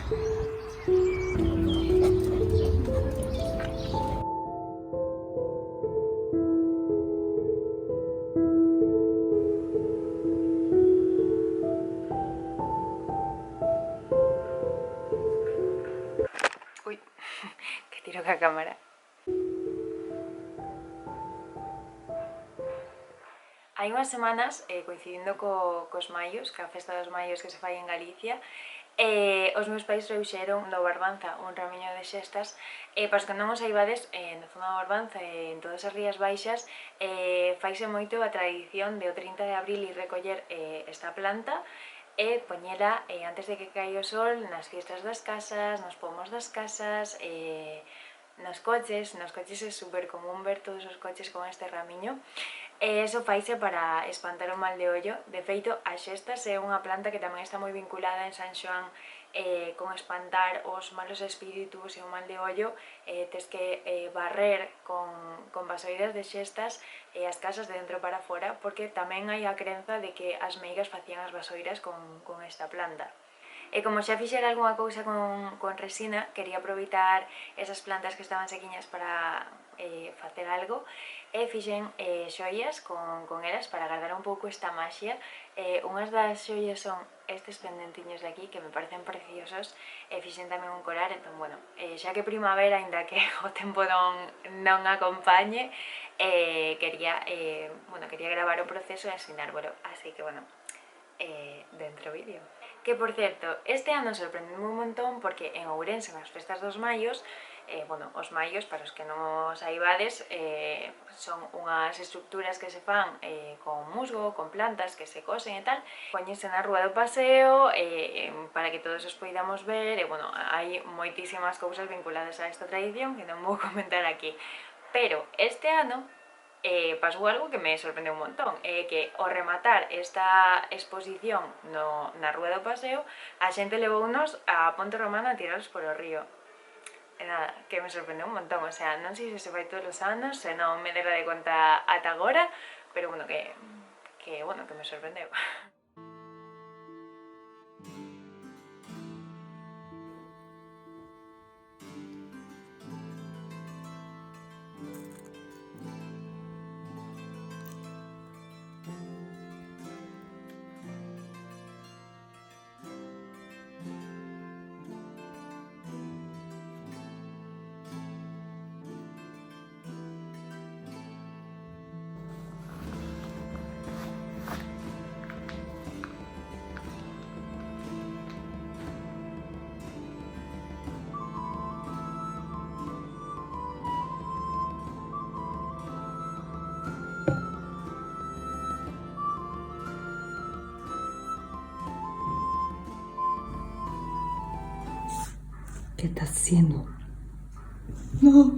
Ui, que tiro ca cámara. Hai unhas semanas, coincidindo cos maios, ca festa dos maios que se fai en Galicia, os meus pais trouxeron do Barbanza un ramiño de xestas, para os que non os saibades, na zona do Barbanza e en todas as Rías Baixas faise moito a tradición de o 30 de abril ir recoller esta planta e poñela antes de que caia o sol nas fiestas das casas, nos pomos das casas, nos coches é super común ver todos os coches con este ramiño. E iso faise para espantar o mal de ollo. De feito, as xestas é unha planta que tamén está moi vinculada en San Xoán con espantar os malos espíritus e o mal de ollo. Tes que barrer con vasoiras de xestas as casas de dentro para fora, porque tamén hai a crenza de que as meigas facían as vasoiras con esta planta. E como xa fixera algunha cousa con resina, quería aproveitar esas plantas que estaban sequiñas para facer algo, e fixen xoias con elas para guardar un pouco esta maxia. Unhas das xoias son estes pendentiños de aquí, que me parecen preciosos, e fixen tamén un colar. Entón, bueno, xa que primavera, ainda que o tempo non acompañe, quería gravar o proceso e ensinárvolo, así que, bueno, dentro vídeo. Que, por certo, este ano sorprendeu un montón porque en Ourense, nas festas dos maios, os maios, para os que non os saibades, son unhas estructuras que se fan con musgo, con plantas que se cosen e tal, poñese na rúa do paseo para que todos os poidamos ver, e, bueno, hai moitísimas cousas vinculadas a esta tradición que non vou comentar aquí. Pero este ano pasou algo que me sorprendeu un montón, que ao rematar esta exposición na rúa do paseo, a xente levounos a Ponte Romana a tiralos polo río. E nada, que me sorprendeu un montón, o sea, non sei se se fai todos os anos, se non me dera de conta ata agora, pero, bueno, que me sorprendeu. ¿Qué está haciendo? No.